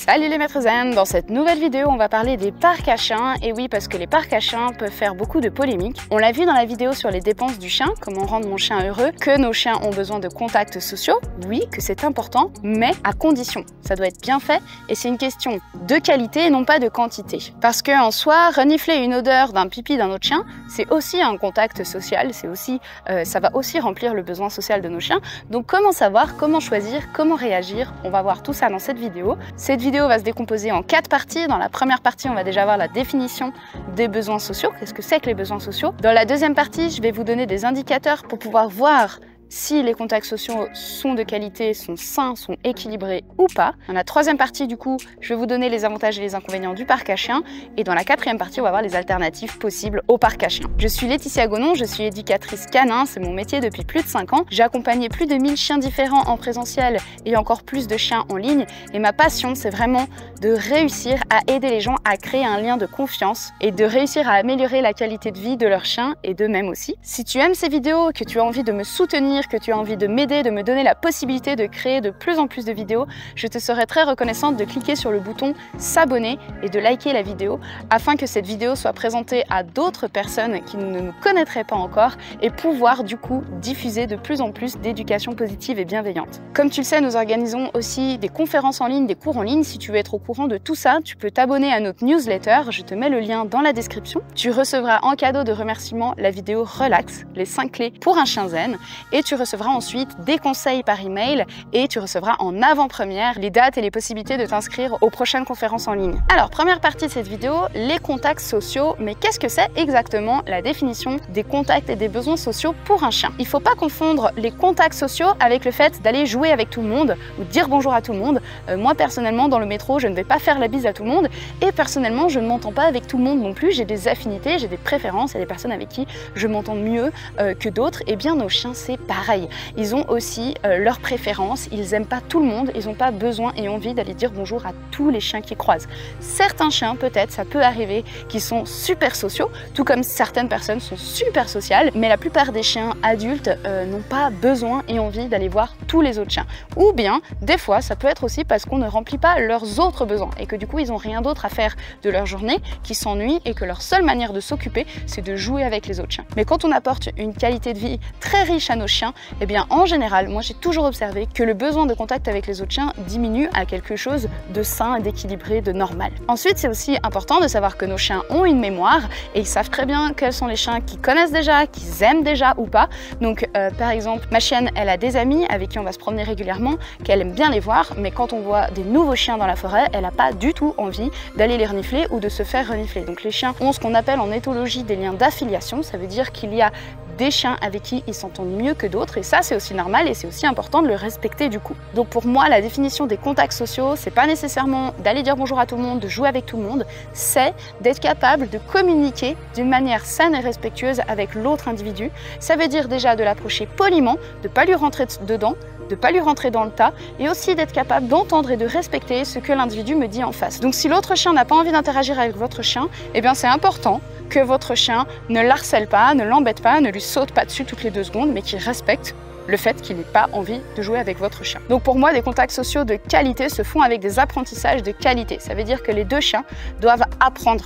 Salut les maîtres zen, dans cette nouvelle vidéo on va parler des parcs à chiens. Et oui, parce que les parcs à chiens peuvent faire beaucoup de polémiques. On l'a vu dans la vidéo sur les dépenses du chien, comment rendre mon chien heureux, que nos chiens ont besoin de contacts sociaux. Oui, que c'est important, mais à condition. Ça doit être bien fait et c'est une question de qualité et non pas de quantité. Parce que en soi, renifler une odeur d'un pipi d'un autre chien, c'est aussi un contact social, c'est aussi, ça va aussi remplir le besoin social de nos chiens. Donc comment savoir, comment choisir, comment réagir, on va voir tout ça dans cette vidéo. Cette vidéo va se décomposer en 4 parties. Dans la première partie, on va déjà voir la définition des besoins sociaux. Qu'est-ce que c'est que les besoins sociaux? Dans la deuxième partie, je vais vous donner des indicateurs pour pouvoir voir si les contacts sociaux sont de qualité, sont sains, sont équilibrés ou pas. Dans la troisième partie, du coup, je vais vous donner les avantages et les inconvénients du parc à chiens. Et dans la quatrième partie, on va voir les alternatives possibles au parc à chiens. Je suis Laetitia Gonon, je suis éducatrice canin, c'est mon métier depuis plus de 5 ans. J'ai accompagné plus de 1000 chiens différents en présentiel et encore plus de chiens en ligne. Et ma passion, c'est vraiment de réussir à aider les gens à créer un lien de confiance et de réussir à améliorer la qualité de vie de leurs chiens et d'eux-mêmes aussi. Si tu aimes ces vidéos, que tu as envie de me soutenir, que tu as envie de m'aider, de me donner la possibilité de créer de plus en plus de vidéos, je te serais très reconnaissante de cliquer sur le bouton s'abonner et de liker la vidéo afin que cette vidéo soit présentée à d'autres personnes qui ne nous connaîtraient pas encore et pouvoir du coup diffuser de plus en plus d'éducation positive et bienveillante. Comme tu le sais, nous organisons aussi des conférences en ligne, des cours en ligne. Si tu veux être au courant de tout ça, tu peux t'abonner à notre newsletter, je te mets le lien dans la description. Tu recevras en cadeau de remerciement la vidéo Relax, les 5 clés pour un chien zen, et tu recevras ensuite des conseils par email et tu recevras en avant-première les dates et les possibilités de t'inscrire aux prochaines conférences en ligne. Alors, première partie de cette vidéo, les contacts sociaux. Mais qu'est-ce que c'est exactement la définition des contacts et des besoins sociaux pour un chien? Il ne faut pas confondre les contacts sociaux avec le fait d'aller jouer avec tout le monde ou dire bonjour à tout le monde. Moi personnellement, dans le métro, je ne vais pas faire la bise à tout le monde et personnellement, je ne m'entends pas avec tout le monde non plus. J'ai des affinités, j'ai des préférences, il y a des personnes avec qui je m'entends mieux que d'autres. Et bien nos chiens, c'est pareil. Ils ont aussi leurs préférences, ils n'aiment pas tout le monde, ils n'ont pas besoin et envie d'aller dire bonjour à tous les chiens qu'ils croisent. Certains chiens, peut-être, ça peut arriver, qui sont super sociaux, tout comme certaines personnes sont super sociales, mais la plupart des chiens adultes n'ont pas besoin et envie d'aller voir tous les autres chiens. Ou bien, des fois, ça peut être aussi parce qu'on ne remplit pas leurs autres besoins et que du coup, ils n'ont rien d'autre à faire de leur journée, qu'ils s'ennuient et que leur seule manière de s'occuper, c'est de jouer avec les autres chiens. Mais quand on apporte une qualité de vie très riche à nos chiens, eh bien, en général, moi j'ai toujours observé que le besoin de contact avec les autres chiens diminue à quelque chose de sain, d'équilibré, de normal. Ensuite, c'est aussi important de savoir que nos chiens ont une mémoire et ils savent très bien quels sont les chiens qu'ils connaissent déjà, qu'ils aiment déjà ou pas. Donc, par exemple, ma chienne, elle a des amis avec qui on va se promener régulièrement, qu'elle aime bien les voir, mais quand on voit des nouveaux chiens dans la forêt, elle n'a pas du tout envie d'aller les renifler ou de se faire renifler. Donc, les chiens ont ce qu'on appelle en éthologie des liens d'affiliation. Ça veut dire qu'il y a des chiens avec qui ils s'entendent mieux que d'autres et ça c'est aussi normal et c'est aussi important de le respecter du coup. Donc pour moi la définition des contacts sociaux, c'est pas nécessairement d'aller dire bonjour à tout le monde, de jouer avec tout le monde, c'est d'être capable de communiquer d'une manière saine et respectueuse avec l'autre individu. Ça veut dire déjà de l'approcher poliment, de pas lui rentrer dedans, de pas lui rentrer dans le tas et aussi d'être capable d'entendre et de respecter ce que l'individu me dit en face. Donc si l'autre chien n'a pas envie d'interagir avec votre chien, eh bien c'est important que votre chien ne l'harcèle pas, ne l'embête pas, ne lui saute pas dessus toutes les 2 secondes, mais qu'il respecte le fait qu'il n'ait pas envie de jouer avec votre chien. Donc pour moi, des contacts sociaux de qualité se font avec des apprentissages de qualité. Ça veut dire que les 2 chiens doivent apprendre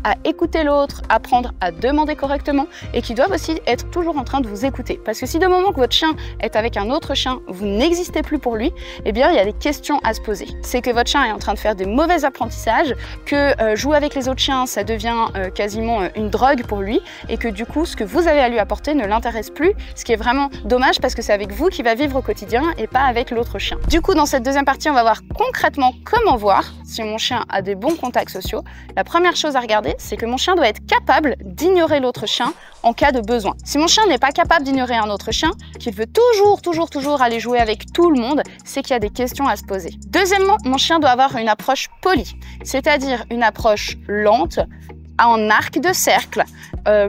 à écouter l'autre, apprendre à demander correctement et qu'ils doivent aussi être toujours en train de vous écouter. Parce que si de moment que votre chien est avec un autre chien, vous n'existez plus pour lui, eh bien il y a des questions à se poser. C'est que votre chien est en train de faire des mauvais apprentissages, que jouer avec les autres chiens, ça devient quasiment une drogue pour lui et que du coup, ce que vous avez à lui apporter ne l'intéresse plus, ce qui est vraiment dommage parce que c'est avec vous qu'il va vivre au quotidien et pas avec l'autre chien. Du coup, dans cette deuxième partie, on va voir concrètement comment voir si mon chien a des bons contacts sociaux. La première chose à regarder, c'est que mon chien doit être capable d'ignorer l'autre chien en cas de besoin. Si mon chien n'est pas capable d'ignorer un autre chien, qu'il veut toujours aller jouer avec tout le monde, c'est qu'il y a des questions à se poser. Deuxièmement, mon chien doit avoir une approche polie, c'est-à-dire une approche lente, en arc de cercle,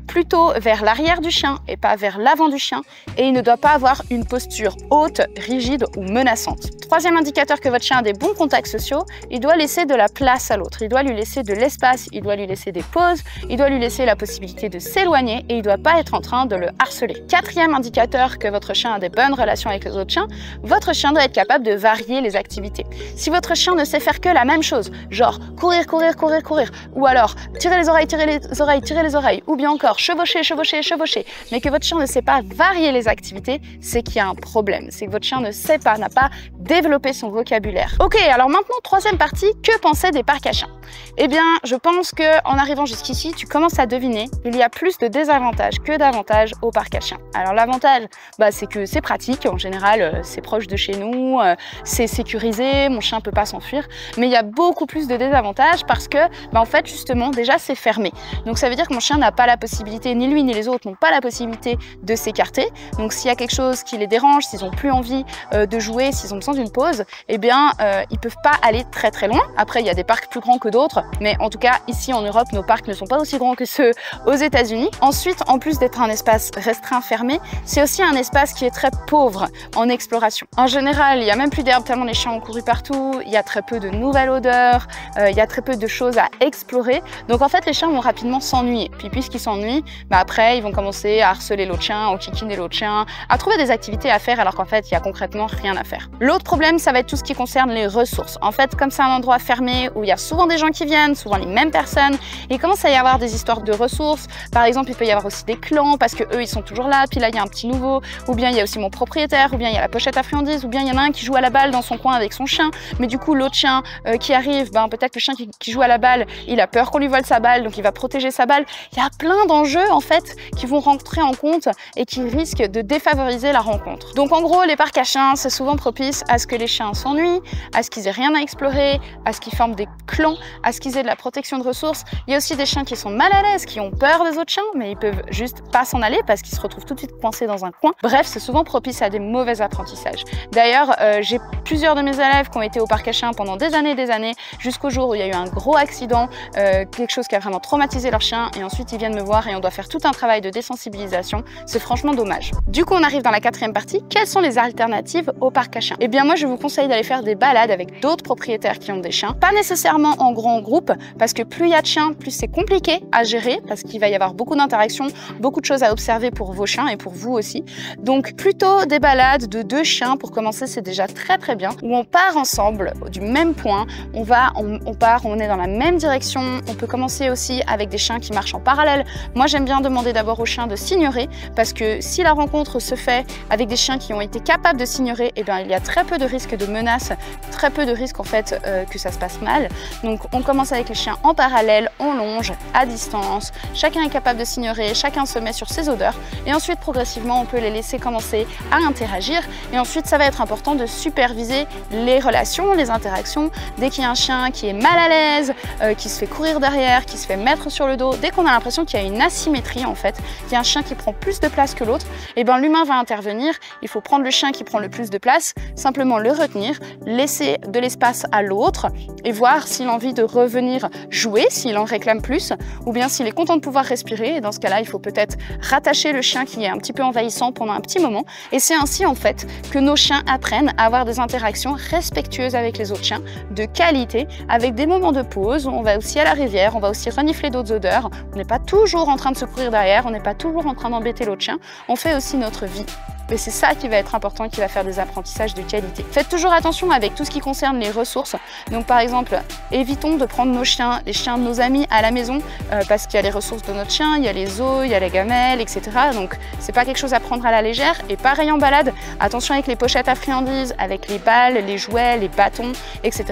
plutôt vers l'arrière du chien et pas vers l'avant du chien, et il ne doit pas avoir une posture haute, rigide ou menaçante. Troisième indicateur que votre chien a des bons contacts sociaux, il doit laisser de la place à l'autre, il doit lui laisser de l'espace, il doit lui laisser des pauses, il doit lui laisser la possibilité de s'éloigner et il ne doit pas être en train de le harceler. Quatrième indicateur que votre chien a des bonnes relations avec les autres chiens, votre chien doit être capable de varier les activités. Si votre chien ne sait faire que la même chose, genre courir, courir, courir, courir, ou alors tirer les oreilles, tirer les oreilles, tirer les oreilles, ou bien encore chevaucher, chevaucher, chevaucher, mais que votre chien ne sait pas varier les activités, c'est qu'il y a un problème. C'est que votre chien ne sait pas, n'a pas développé son vocabulaire. Ok, alors maintenant, troisième partie, que penser des parcs à chiens? Eh bien, je pense qu'en arrivant jusqu'ici, tu commences à deviner, il y a plus de désavantages que d'avantages au parc à chiens. Alors l'avantage, c'est que c'est pratique, en général, c'est proche de chez nous, c'est sécurisé, mon chien peut pas s'enfuir, mais il y a beaucoup plus de désavantages parce que, en fait, justement, déjà, c'est fermé. Donc ça veut dire que mon chien n'a pas la possibilité, ni lui ni les autres n'ont pas la possibilité de s'écarter. Donc s'il y a quelque chose qui les dérange, s'ils n'ont plus envie de jouer, s'ils ont besoin d'une pause, eh bien, ils peuvent pas aller très très loin. Après, il y a des parcs plus grands que d'autres, mais en tout cas, ici en Europe, nos parcs ne sont pas aussi grands que ceux aux États-Unis. Ensuite, en plus d'être un espace restreint, fermé, c'est aussi un espace qui est très pauvre en exploration. En général, il y a même plus d'herbe tellement les chiens ont couru partout, il y a très peu de nouvelles odeurs, il y a très peu de choses à explorer. Donc en fait, les chiens vont rapidement s'ennuyer. Puis puisqu'ils s'ennuient, après, ils vont commencer à harceler l'autre chien, à kikiner l'autre chien, à trouver des activités à faire alors qu'en fait, il y a concrètement rien à faire. L'autre problème, ça va être tout ce qui concerne les ressources. En fait, comme c'est un endroit fermé où il y a souvent des gens qui viennent, souvent les mêmes personnes, il commence à y avoir des histoires de ressources. Par exemple, il peut y avoir aussi des clans parce que eux, ils sont toujours là, puis là, il y a un petit nouveau, ou bien il y a aussi mon propriétaire, ou bien il y a la pochette à friandises, ou bien il y en a un qui joue à la balle dans son coin avec son chien, mais du coup, l'autre chien qui arrive, peut-être que le chien qui joue à la balle, il a peur qu'on lui vole sa balle, donc il va protéger sa balle. Il y a plein d'enjeux, en fait, qui vont rentrer en compte et qui risquent de défavoriser la rencontre. Donc en gros, les parcs à chiens, c'est souvent propice à ce que les chiens s'ennuient, à ce qu'ils aient rien à explorer, à ce qu'ils forment des clans, à ce qu'ils aient de la protection de ressources. Il y a aussi des chiens qui sont mal à l'aise, qui ont peur des autres chiens, mais ils peuvent juste pas s'en aller parce qu'ils se retrouvent tout de suite coincés dans un coin. Bref, c'est souvent propice à des mauvais apprentissages. D'ailleurs, j'ai plusieurs de mes élèves qui ont été au parc à chiens pendant des années, jusqu'au jour où il y a eu un gros accident, quelque chose qui a vraiment traumatisé leur chien, et ensuite ils viennent me voir et on doit faire tout un travail de désensibilisation. C'est franchement dommage. Du coup, on arrive dans la quatrième partie. Quelles sont les alternatives au parc à chiens? Eh bien, moi, je vous conseille d'aller faire des balades avec d'autres propriétaires qui ont des chiens. Pas nécessairement en grand groupe, parce que plus il y a de chiens, plus c'est compliqué à gérer, parce qu'il va y avoir beaucoup d'interactions, beaucoup de choses à observer pour vos chiens et pour vous aussi. Donc, plutôt des balades de 2 chiens pour commencer, c'est déjà très très bien, où on part ensemble du même point, on est dans la même direction. On peut commencer aussi avec des chiens qui marchent en parallèle. Moi, j'aime bien demander d'abord aux chiens de s'ignorer, parce que si la rencontre se fait avec des chiens qui ont été capables de s'ignorer, eh bien, il y a très peu de risques de menaces, très peu de risques en fait que ça se passe mal. Donc, on commence avec les chiens en parallèle, on longe, à distance, chacun est capable de s'ignorer, chacun se met sur ses odeurs, et ensuite, progressivement, on peut les laisser commencer à interagir, et ensuite, ça va être important de superviser les relations, les interactions. Dès qu'il y a un chien qui est mal à l'aise, qui se fait courir derrière, qui se fait mettre sur le dos, dès qu'on a l'impression qu'il y a une asymétrie en fait, qu'il y a un chien qui prend plus de place que l'autre, et bien l'humain va intervenir. Il faut prendre le chien qui prend le plus de place, simplement le retenir, laisser de l'espace à l'autre et voir s'il a envie de revenir jouer, s'il en réclame plus, ou bien s'il est content de pouvoir respirer. Et dans ce cas-là, il faut peut-être rattacher le chien qui est un petit peu envahissant pendant un petit moment. Et c'est ainsi en fait que nos chiens apprennent à avoir des interactions respectueuses avec les autres chiens, de qualité, avec des moments de pause. On va aussi à la rivière, on va aussi renifler d'autres odeurs. On n'est pas toujours en train de se courir derrière, on n'est pas toujours en train d'embêter l'autre chien. On fait aussi notre vie. Et c'est ça qui va être important, qui va faire des apprentissages de qualité. Faites toujours attention avec tout ce qui concerne les ressources. Donc par exemple, évitons de prendre nos chiens, les chiens de nos amis à la maison, parce qu'il y a les ressources de notre chien, il y a les os, il y a les gamelles, etc. Donc c'est pas quelque chose à prendre à la légère. Et pareil en balade, attention avec les pochettes à friandises, avec les balles, les jouets, les bâtons, etc.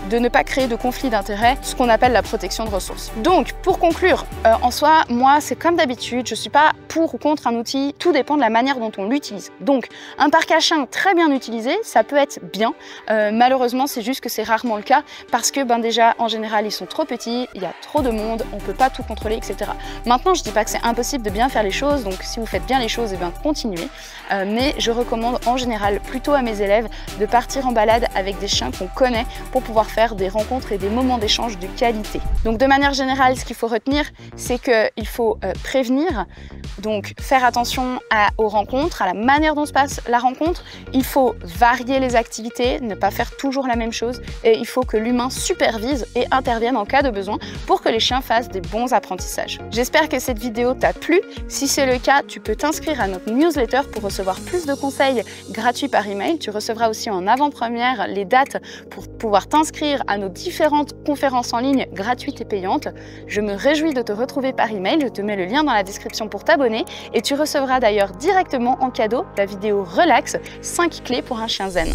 De ne pas créer de conflit d'intérêts, ce qu'on appelle la protection de ressources. Donc pour conclure, en soi, moi c'est comme d'habitude, je suis pas pour ou contre un outil, tout dépend de la manière dont on l'utilise. utilise. Donc un parc à chiens très bien utilisé, ça peut être bien. Malheureusement, c'est juste que c'est rarement le cas parce que déjà en général ils sont trop petits, il y a trop de monde, on peut pas tout contrôler, etc. Maintenant, je dis pas que c'est impossible de bien faire les choses, donc si vous faites bien les choses, et bien continuez. Mais je recommande en général plutôt à mes élèves de partir en balade avec des chiens qu'on connaît pour pouvoir faire des rencontres et des moments d'échange de qualité. Donc de manière générale, ce qu'il faut retenir, c'est qu'il faut prévenir, donc faire attention aux rencontres, à la manière dont se passe la rencontre. Il faut varier les activités, ne pas faire toujours la même chose, et il faut que l'humain supervise et intervienne en cas de besoin pour que les chiens fassent des bons apprentissages. J'espère que cette vidéo t'a plu. Si c'est le cas, tu peux t'inscrire à notre newsletter pour recevoir plus de conseils gratuits par email. Tu recevras aussi en avant-première les dates pour pouvoir t'inscrire à nos différentes conférences en ligne gratuites et payantes. Je me réjouis de te retrouver par email. Je te mets le lien dans la description pour t'abonner et tu recevras d'ailleurs directement en cadeau la vidéo Relax, 5 clés pour un chien zen.